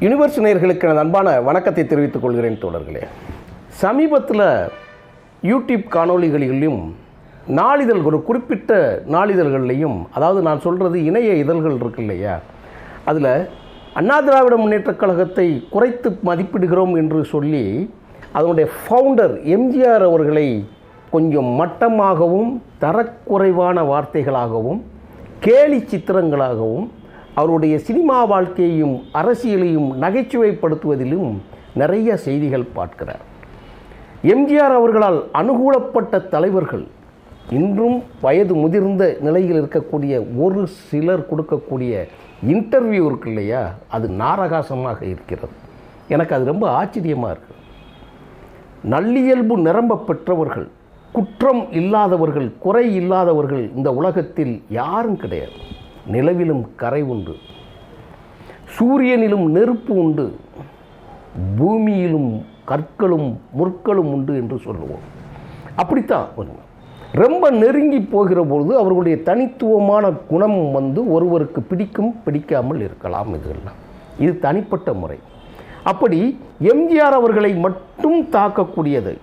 Universe நேயர்களுக்கு எனது அன்பான வணக்கத்தை தெரிவித்துக் கொள்கிறேன் தோழர்களே. சமீபத்தில் யூடியூப் காணொளிகளிலும் ஒரு குறிப்பிட்ட நாளிதழ்கள்லையும், அதாவது நான் சொல்கிறது இணைய இதழ்கள் இருக்கு இல்லையா, அதில் அண்ணா திராவிட முன்னேற்றக் கழகத்தை குறைத்து மதிப்பிடுகிறோம் என்று சொல்லி அதனுடைய ஃபவுண்டர் எம்ஜிஆர் அவர்களை கொஞ்சம் மட்டமாகவும் தரக்குறைவான வார்த்தைகளாகவும் கேலி சித்திரங்களாகவும் அவருடைய சினிமா வாழ்க்கையையும் அரசியலையும் நகைச்சுவைப்படுத்துவதிலும் நிறைய செய்திகள் பார்க்கிறார். எம்ஜிஆர் அவர்களால் அனுகூலப்பட்ட தலைவர்கள் இன்றும் வயது முதிர்ந்த நிலையில் இருக்கக்கூடிய ஒரு சிலர் கொடுக்கக்கூடிய இன்டர்வியூ இருக்கு இல்லையா, அது நாரகாசமாக இருக்கிறது. எனக்கு அது ரொம்ப ஆச்சரியமாக இருக்குது. நல்லியல்பு நிரம்ப பெற்றவர்கள், குற்றம் இல்லாதவர்கள், குறை இல்லாதவர்கள் இந்த உலகத்தில் யாரும் கிடையாது. நிலவிலும் கரை உண்டு, சூரியனிலும் நெருப்பு உண்டு, பூமியிலும் கற்களும் முற்களும் உண்டு என்று சொல்லுவோம். அப்படித்தான் ரொம்ப நெருங்கி போகிற பொழுது அவர்களுடைய தனித்துவமான குணம் ஒருவருக்கு பிடிக்கும், பிடிக்காமல் இருக்கலாம். இது தனிப்பட்ட முறை. அப்படி எம்ஜிஆர் அவர்களை மட்டும் தாக்கக்கூடியது.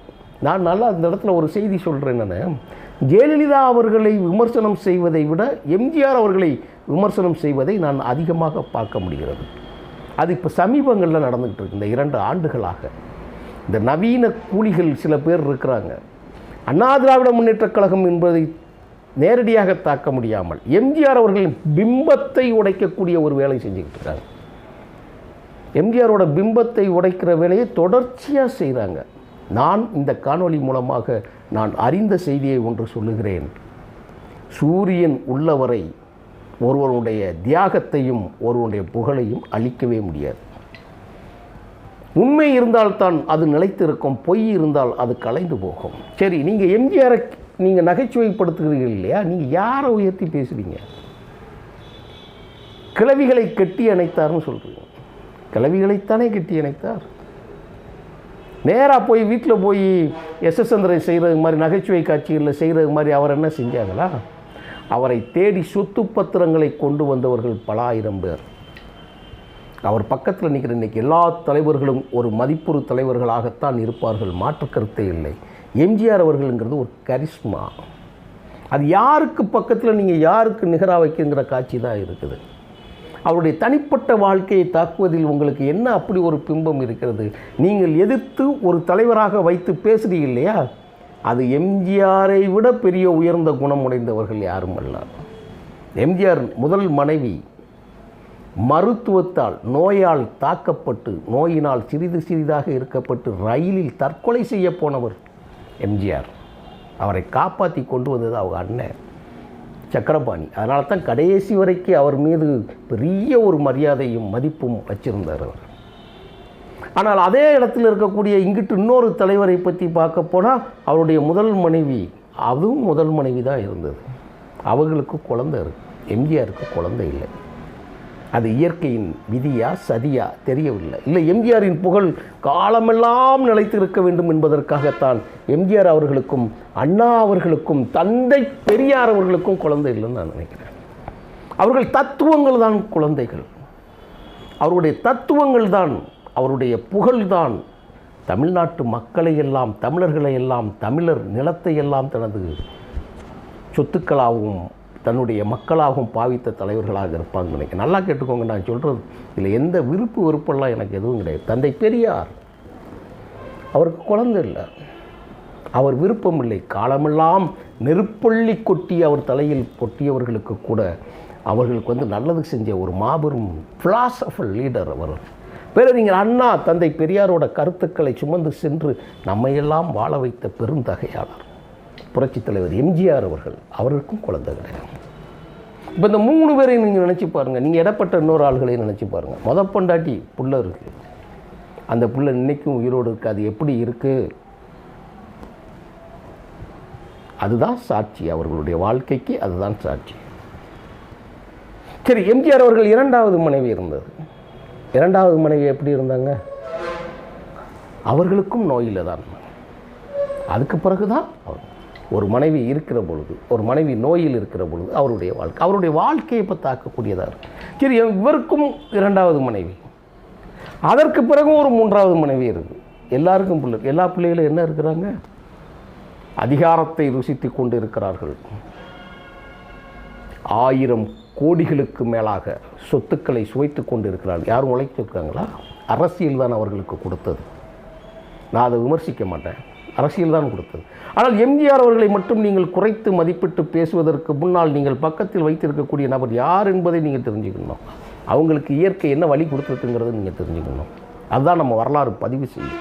நான் நல்லா அந்த இடத்துல ஒரு செய்தி சொல்கிறேன். நான் ஜெயலலிதா அவர்களை விமர்சனம் செய்வதை விட எம்ஜிஆர் அவர்களை விமர்சனம் செய்வதை நான் அதிகமாக பார்க்க முடிகிறது. அது இப்போ சமீபங்களில் நடந்துகிட்டு இருக்கு. இந்த 2 ஆண்டுகளாக இந்த நவீன கூலிகள் சில பேர் இருக்கிறாங்க. அண்ணா திராவிட முன்னேற்றக் கழகம் என்பதை நேரடியாக தாக்க முடியாமல் எம்ஜிஆர் அவர்களின் பிம்பத்தை உடைக்கக்கூடிய ஒரு வேலை செஞ்சுக்கிட்டு இருக்காங்க. எம்ஜிஆரோட பிம்பத்தை உடைக்கிற வேலையை தொடர்ச்சியாக செய்கிறாங்க. நான் இந்த காணொளி மூலமாக நான் அறிந்த செய்தியை ஒன்று சொல்லுகிறேன். சூரியன் உள்ளவரை ஒருவனுடைய தியாகத்தையும் ஒருவனுடைய புகழையும் அழிக்கவே முடியாது. உண்மை இருந்தால்தான் அது நிலைத்திருக்கும், பொய் இருந்தால் அது கலைந்து போகும். சரி, நீங்கள் எம்ஜிஆரை நீங்கள் நகைச்சுவைப்படுத்துகிறீர்கள் இல்லையா, நீங்கள் யாரை உயர்த்தி பேசுகிறீங்க? கிழவிகளை கட்டி அணைத்தார்னு சொல்கிறீங்க. கிழவிகளைத்தானே கட்டி அணைத்தார். நேராக போய் வீட்டில் போய் எஸ்எஸ் சந்திரன் செய்கிறது மாதிரி நகைச்சுவை காட்சிகளில் செய்கிறது மாதிரி அவர் என்ன செஞ்சாங்களா? அவரை தேடி சொத்து பத்திரங்களை கொண்டு வந்தவர்கள் பல ஆயிரம் பேர். அவர் பக்கத்தில் நிற்கிற இன்றைக்கி எல்லா தலைவர்களும் ஒரு மதிப்புறு தலைவர்களாகத்தான் இருப்பார்கள், மாற்று கருத்தே இல்லை. எம்ஜிஆர் அவர்களுங்கிறது ஒரு கரிஸ்மா. அது யாருக்கு பக்கத்தில் நீங்கள் யாருக்கு நிகராக வைக்கிற காட்சி தான் இருக்குது. அவருடைய தனிப்பட்ட வாழ்க்கையை தாக்குவதில் உங்களுக்கு என்ன அப்படி ஒரு பிம்பம் இருக்கிறது? நீங்கள் எதிர்த்து ஒரு தலைவராக வைத்து பேசுகிறீங்க இல்லையா, அது எம்ஜிஆரை விட பெரிய உயர்ந்த குணம் உடைந்தவர்கள் யாரும் அல்ல. எம்ஜிஆர் முதல் மனைவி மருத்துவத்தால் நோயால் தாக்கப்பட்டு, நோயினால் சிறிது சிறிதாக இருக்கப்பட்டு ரயிலில் தற்கொலை செய்ய போனவர் எம்ஜிஆர். அவரை காப்பாற்றி கொண்டு வந்தது அவங்க அண்ணன் சக்கரபாணி. அதனால தான் கடைசி வரைக்கும் அவர் மீது பெரிய ஒரு மரியாதையும் மதிப்பும் வச்சிருந்தார் அவர். ஆனால் அதே இடத்துல இருக்கக்கூடிய இங்கிட்டு இன்னொரு தலைவரை பற்றி பார்க்க போனால் அவருடைய முதல் மனைவி, அதுவும் முதல் மனைவி தான் இருந்தது. அவர்களுக்கு குழந்தை இருக்கு, எம்ஜிஆருக்கு குழந்தை இல்லை. அது இயற்கையின் விதியா சதியா தெரியவில்லை. இல்லை, எம்ஜிஆரின் புகழ் காலமெல்லாம் நிலைத்து இருக்க வேண்டும் என்பதற்காகத்தான் எம்ஜிஆர் அவர்களுக்கும் அண்ணா அவர்களுக்கும் தந்தை பெரியார் அவர்களுக்கும் குழந்தை இல்லைன்னு நான் நினைக்கிறேன். அவர்கள் தத்துவங்கள் தான் குழந்தைகள். அவருடைய தத்துவங்கள் தான், அவருடைய புகழ்தான் தமிழ்நாட்டு மக்களை எல்லாம், தமிழர்களை எல்லாம், தமிழர் நிலத்தை எல்லாம் தனது சொத்துக்களாகவும் தன்னுடைய மக்களாகவும் பாவித்த தலைவர்களாக இருப்பாங்க நினைக்கிறேன். நல்லா கேட்டுக்கோங்க, நான் சொல்கிறது இதில் எந்த விருப்பு வெறுப்பெல்லாம் எனக்கு எதுவும் கிடையாது. தந்தை பெரியார் அவருக்கு குழந்தை இல்லை, அவர் விருப்பம் இல்லை. காலமெல்லாம் நெருப்பள்ளி கொட்டி அவர் தலையில் கொட்டியவர்களுக்கு கூட அவர்களுக்கு நல்லது செஞ்ச ஒரு மாபெரும் பிலாசபர் லீடர் அவர். பேரறிஞர் அண்ணா தந்தை பெரியாரோட கருத்துக்களை சுமந்து சென்று நம்மையெல்லாம் வாழ வைத்த பெருந்தகையாளர் புரட்சித் தலைவர் எம்ஜிஆர் அவர்கள். அவருக்கும் குழந்தை கிடையாது. இப்போ இந்த 3 பேரையும் நீங்கள் நினச்சி பாருங்கள். நீங்கள் இடப்பட்ட இன்னொரு ஆள்களையும் நினச்சி பாருங்கள். மொதல் பொண்டாட்டி புள்ள இருக்குது, அந்த புள்ள இன்றைக்கும் உயிரோடு இருக்குது. அது எப்படி இருக்குது? அதுதான் சாட்சி, அவர்களுடைய வாழ்க்கைக்கு அதுதான் சாட்சி. சரி, எம்ஜிஆர் அவர்கள் 2வது மனைவி இருந்தது. 2வது மனைவி எப்படி இருந்தாங்க? அவர்களுக்கும் நோயில் தான். அதுக்கு பிறகு தான் ஒரு மனைவி இருக்கிற பொழுது, ஒரு மனைவி நோயில் இருக்கிற பொழுது அவருடைய வாழ்க்கையை இப்போ தாக்கக்கூடியதாக இருக்குது. சரி, இவருக்கும் 2வது மனைவி. அதற்கு பிறகு ஒரு 3வது மனைவி இருக்குது. எல்லாருக்கும் பிள்ளை, எல்லா பிள்ளைகளும் என்ன இருக்கிறாங்க? அதிகாரத்தை ருசித்து கொண்டு இருக்கிறார்கள். 1000 கோடிகளுக்கு மேலாக சொத்துக்களை சுவைத்து கொண்டு இருக்கிறார்கள். யாரும் உழைச்சிருக்காங்களா? அரசியல் தான் அவர்களுக்கு கொடுத்தது. நான் அதை விமர்சிக்க மாட்டேன், அரசியல் தான் கொடுத்தது. ஆனால் எம்ஜிஆர் அவர்களை மட்டும் நீங்கள் குறைத்து மதிப்பிட்டு பேசுவதற்கு முன்னால் நீங்கள் பக்கத்தில் வைத்திருக்கக்கூடிய நபர் யார் என்பதை நீங்கள் தெரிஞ்சுக்கணும். அவங்களுக்கு இயற்கை என்ன வழி கொடுத்துருக்குங்கிறத நீங்கள் தெரிஞ்சுக்கணும். அதுதான் நம்ம வரலாறு பதிவு செய்யும்.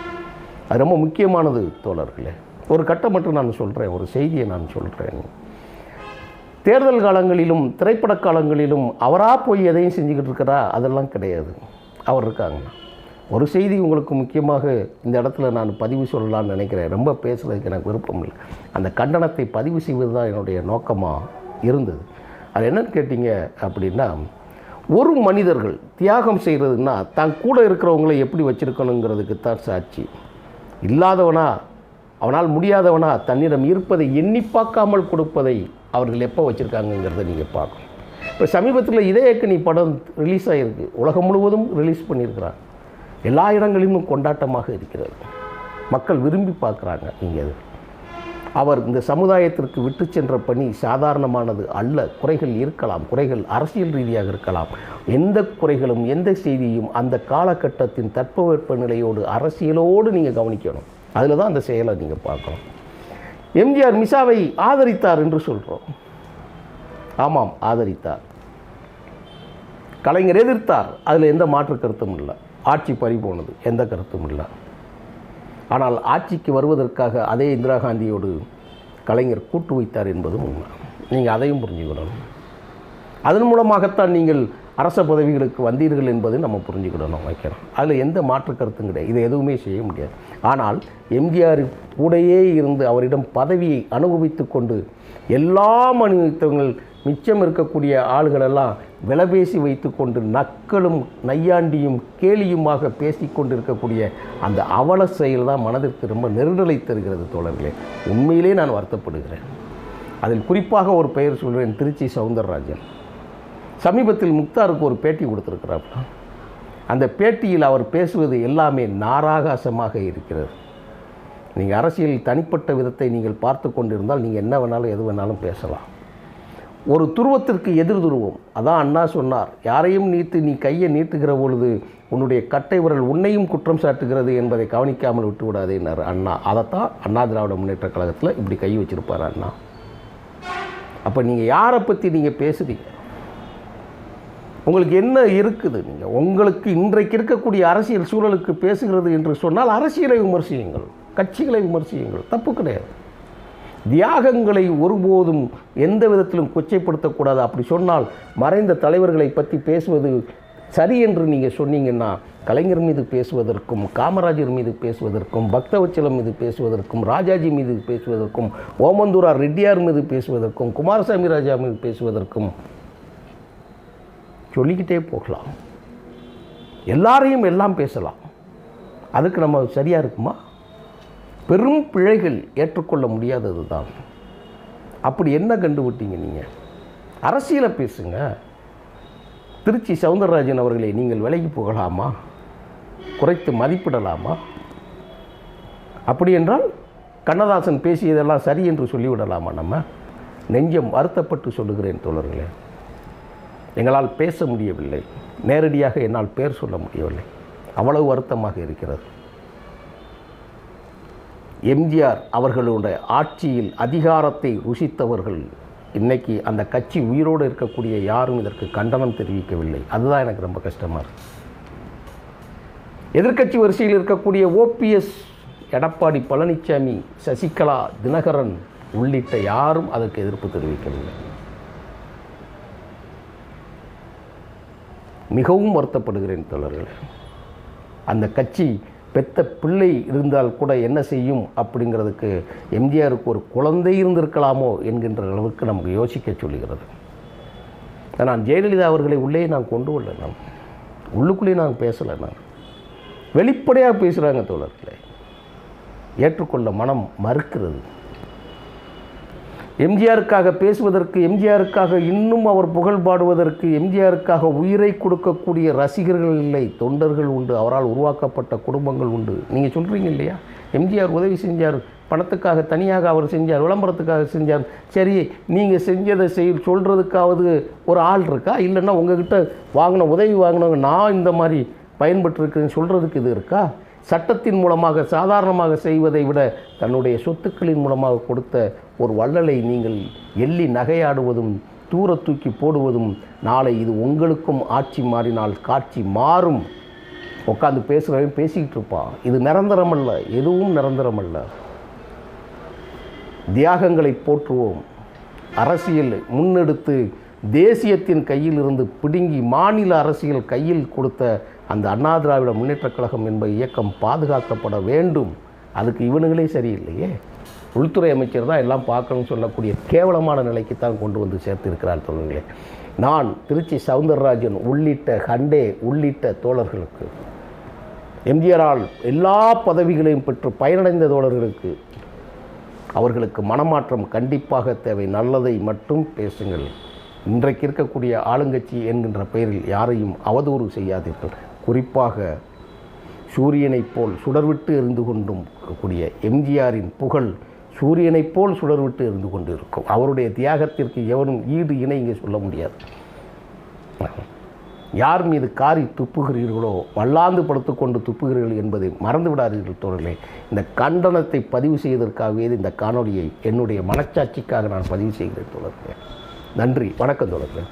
அது ரொம்ப முக்கியமானது தோழர்களே. ஒரு கட்டம் மட்டும் நான் சொல்கிறேன், ஒரு செய்தியை நான் சொல்கிறேன். தேர்தல் காலங்களிலும் திரைப்பட காலங்களிலும் அவராக போய் எதையும் செஞ்சுக்கிட்டு இருக்கிறா அதெல்லாம் கிடையாது. அவர் இருக்காங்க. ஒரு செய்தி உங்களுக்கு முக்கியமாக இந்த இடத்துல நான் பதிவு சொல்லலான்னு நினைக்கிறேன். ரொம்ப பேசுகிறதுக்கு எனக்கு விருப்பம் இல்லை. அந்த கண்டனத்தை பதிவு செய்வது தான் என்னுடைய நோக்கமாக இருந்தது. அது என்னன்னு கேட்டிங்க அப்படின்னா, ஒரு மனிதர்கள் தியாகம் செய்கிறதுனா தான் கூட இருக்கிறவங்களை எப்படி வச்சுருக்கணுங்கிறதுக்கு தான் சாட்சி. இல்லாதவனா, அவனால் முடியாதவனா, தன்னிடம் இருப்பதை எண்ணி பார்க்காமல் கொடுப்பதை அவர்கள் எப்போ வச்சுருக்காங்கங்கிறத நீங்கள் பார்க்கணும். இப்போ சமீபத்தில் இதயக்கனி படம் ரிலீஸ் ஆகிருக்கு. உலகம் முழுவதும் ரிலீஸ் பண்ணியிருக்கிறாங்க. எல்லா இடங்களிலும் கொண்டாட்டமாக இருக்கிறது. மக்கள் விரும்பி பார்க்குறாங்க. நீங்கள் அவர் இந்த சமுதாயத்திற்கு விட்டு சென்ற பணி சாதாரணமானது அல்ல. குறைகள் இருக்கலாம், குறைகள் அரசியல் ரீதியாக இருக்கலாம். எந்த குறைகளும் எந்த செய்தியும் அந்த காலகட்டத்தின் தட்பவெப்ப நிலையோடு அரசியலோடு நீங்கள் கவனிக்கணும். அதில் தான் அந்த செயலை நீங்கள் பார்க்கணும். எம்ஜிஆர் மிசாவை ஆதரித்தார் என்று சொல்கிறோம். ஆமாம், ஆதரித்தார். கலைஞர் எதிர்த்தார், அதில் எந்த மாற்று கருத்தும் இல்லை. ஆட்சி பறிபோனது, எந்த கருத்தும் இல்லை. ஆனால் ஆட்சிக்கு வருவதற்காக அதே இந்திரா காந்தியோடு கலைஞர் கூட்டு வைத்தார் என்பதும் உண்மை. நீங்கள் அதையும் புரிஞ்சுக்கிடணும். அதன் மூலமாகத்தான் நீங்கள் அரச பதவிகளுக்கு வந்தீர்கள் என்பதை நம்ம புரிஞ்சுக்கிடணும், வைக்கணும். அதில் எந்த மாற்று கருத்தும் கிடையாது. இதை எதுவுமே செய்ய முடியாது. ஆனால் எம்ஜிஆர் கூடையே இருந்து அவரிடம் பதவியை அனுபவித்து கொண்டு எல்லா மனிதர்கள் மிச்சம் இருக்கக்கூடிய ஆளுகளெல்லாம் விலபேசி வைத்து கொண்டு நக்களும் நையாண்டியும் கேலியுமாக பேசி கொண்டு இருக்கக்கூடிய அந்த அவல செயல் தான் மனதிற்கு ரொம்ப நெருடலை தருகிறது தோழர்களே. உண்மையிலே நான் வருத்தப்படுகிறேன். அதில் குறிப்பாக ஒரு பெயர் சொல்கிறேன், திருச்சி சவுந்தரராஜன். சமீபத்தில் முக்தாருக்கு ஒரு பேட்டி கொடுத்துருக்கிறார். அந்த பேட்டியில் அவர் பேசுவது எல்லாமே நாராகாசமாக இருக்கிறது. நீங்கள் அரசியல் தனிப்பட்ட விதத்தை நீங்கள் பார்த்து கொண்டிருந்தால் நீங்கள் என்ன வேணாலும் எது வேணாலும் பேசலாம். ஒரு துருவத்திற்கு எதிர் துருவம். அதான் அண்ணா சொன்னார், யாரையும் நீ கையை நீட்டுகிற பொழுது உன்னுடைய கட்டை விரல் உன்னையும் குற்றம் சாட்டுகிறது என்பதை கவனிக்காமல் விட்டு விடாதேன்னார் அண்ணா. அதைத்தான் அண்ணா திராவிட முன்னேற்ற கழகத்தில் இப்படி கை வச்சிருப்பார் அண்ணா. அப்போ நீங்கள் யாரை பற்றி நீங்கள் பேசுகிறீங்க? உங்களுக்கு என்ன இருக்குது? நீங்கள் உங்களுக்கு இன்றைக்கு இருக்கக்கூடிய அரசியல் சூழலுக்கு பேசுகிறது என்று சொன்னால் அரசியலை விமர்சியுங்கள், கட்சிகளை விமர்சியுங்கள், தப்பு கிடையாது. தியாகங்களை ஒருபோதும் எந்த விதத்திலும் கொச்சைப்படுத்தக்கூடாது. அப்படி சொன்னால் மறைந்த தலைவர்களை பற்றி பேசுவது சரி என்று நீங்கள் சொன்னீங்கன்னா, கலைஞர் மீது பேசுவதற்கும், காமராஜர் மீது பேசுவதற்கும், பக்தவச்சலம் மீது பேசுவதற்கும், ராஜாஜி மீது பேசுவதற்கும், ஓமந்தூரார் ரெட்டியார் மீது பேசுவதற்கும், குமாரசாமி ராஜா மீது பேசுவதற்கும் சொல்லிக்கிட்டே போகலாம். எல்லாரையும் எல்லாம் பேசலாம். அதுக்கு நம்ம சரியாக இருக்குமா? பெரும் பிழைகள் ஏற்றுக்கொள்ள முடியாதது தான். அப்படி என்ன கண்டுவிட்டீங்க நீங்கள்? அரசியலை பேசுங்க. திருச்சி சவுந்தரராஜன் அவர்களை நீங்கள் விலகி போகலாமா? குறைத்து மதிப்பிடலாமா? அப்படி என்றால் கண்ணதாசன் பேசியதெல்லாம் சரி என்று சொல்லிவிடலாமா? நம்ம நெஞ்சம் வருத்தப்பட்டு சொல்லுகிறேன் தோழர்களே. எங்களால் பேச முடியவில்லை, நேரடியாக என்னால் பேர் சொல்ல முடியவில்லை. அவ்வளவு வருத்தமாக இருக்கிறது. எம்ஜிஆர் அவர்களுடைய ஆட்சியில் அதிகாரத்தை ருசித்தவர்கள் இன்றைக்கி அந்த கட்சி உயிரோடு இருக்கக்கூடிய யாரும் இதற்கு கண்டனம் தெரிவிக்கவில்லை. அதுதான் எனக்கு ரொம்ப கஷ்டமாக இருக்குது. எதிர்க்கட்சி வரிசையில் இருக்கக்கூடிய ஓபிஎஸ், எடப்பாடி பழனிசாமி, சசிகலா, தினகரன் உள்ளிட்ட யாரும் அதற்கு எதிர்ப்பு தெரிவிக்கவில்லை. மிகவும் வருத்தப்படுகிறேன் தோழர்களே. அந்த கட்சி பெத்த பிள்ளை இருந்தால் கூட என்ன செய்யும் அப்படிங்கிறதுக்கு எம்ஜிஆருக்கு ஒரு குழந்தை இருந்திருக்கலாமோ என்கின்ற அளவுக்கு நமக்கு யோசிக்க சொல்லுகிறது. நான் ஜெயலலிதா அவர்களை உள்ளே நான் கொண்டு வரல, நான் உள்ளுக்குள்ளேயே நான் பேசலை. நான் வெளிப்படையாக பேசுகிறாங்க தோழர்களே. ஏற்றுக்கொள்ள மனம் மறுக்கிறது. எம்ஜிஆருக்காக பேசுவதற்கு, எம்ஜிஆருக்காக இன்னும் அவர் புகழ் பாடுவதற்கு, எம்ஜிஆருக்காக உயிரை கொடுக்கக்கூடிய ரசிகர்கள் இல்லை, தொண்டர்கள் உண்டு, அவரால் உருவாக்கப்பட்ட குடும்பங்கள் உண்டு. நீங்கள் சொல்கிறீங்க இல்லையா, எம்ஜிஆர் உதவி செஞ்சார், பணத்துக்காக தனியாக அவர் செஞ்சார், விளம்பரத்துக்காக செஞ்சார். சரி, நீங்கள் செஞ்சதை சொல்கிறதுக்காவது ஒரு ஆள் இருக்கா? இல்லைன்னா உங்ககிட்ட வாங்கின உதவி வாங்கினவங்க நான் இந்த மாதிரி பயன்பட்டுருக்குன்னு சொல்கிறதுக்கு இது இருக்கா? சட்டத்தின் மூலமாக சாதாரணமாக செய்வதை விட தன்னுடைய சொத்துக்களின் மூலமாக கொடுத்த ஒரு வள்ளலை நீங்கள் எள்ளி நகையாடுவதும் தூர தூக்கி போடுவதும், நாளை இது உங்களுக்கும் ஆட்சி மாறினால் காட்சி மாறும். உட்காந்து பேசுகிறவன் பேசிக்கிட்டு இருப்பான். இது நிரந்தரமல்ல, எதுவும் நிரந்தரமல்ல. தியாகங்களை போற்றுவோம். அரசியல் முன்னெடுத்து தேசியத்தின் கையில் இருந்து பிடுங்கி மாநில அரசியல் கையில் கொடுத்த அந்த அண்ணா திராவிட முன்னேற்றக் கழகம் என்பது இயக்கம் பாதுகாக்கப்பட வேண்டும். அதுக்கு இவனுங்களே சரியில்லையே. உள்துறை அமைச்சர் தான் எல்லாம் பார்க்கணும்னு சொல்லக்கூடிய கேவலமான நிலைக்குத்தான் கொண்டு வந்து சேர்த்திருக்கிறார் தோழர்களே. நான் திருச்சி சவுந்தரராஜன் உள்ளிட்ட ஹண்டே உள்ளிட்ட தோழர்களுக்கு, எம்ஜிஆரால் எல்லா பதவிகளையும் பெற்று பயனடைந்த தோழர்களுக்கு, அவர்களுக்கு மனமாற்றம் கண்டிப்பாக தேவை. நல்லதை மட்டும் பேசுங்கள். இன்றைக்கு இருக்கக்கூடிய ஆளுங்கட்சி என்கின்ற பெயரில் யாரையும் அவதூறு செய்யாதீர்கள். குறிப்பாக சூரியனைப் போல் சுடர்விட்டு எரிந்து கொண்டும் கூடிய எம்ஜிஆரின் புகழ் சூரியனைப் போல் சுடர்விட்டு எரிந்து கொண்டு இருக்கும். அவருடைய தியாகத்திற்கு எவரும் ஈடு இணை இங்கே சொல்ல முடியாது. யார் மீது காரி துப்புகிறீர்களோ, வல்லாந்து படுத்துக்கொண்டு துப்புகிறீர்கள் என்பதை மறந்து விடாதீர்கள் தோழர்களே. இந்த கண்டனத்தை பதிவு செய்வதற்காகவே இந்த காணொலியை என்னுடைய மனச்சாட்சிக்காக நான் பதிவு செய்கிறேன் தோழர்களே. நன்றி, வணக்கம் தோழர்களே.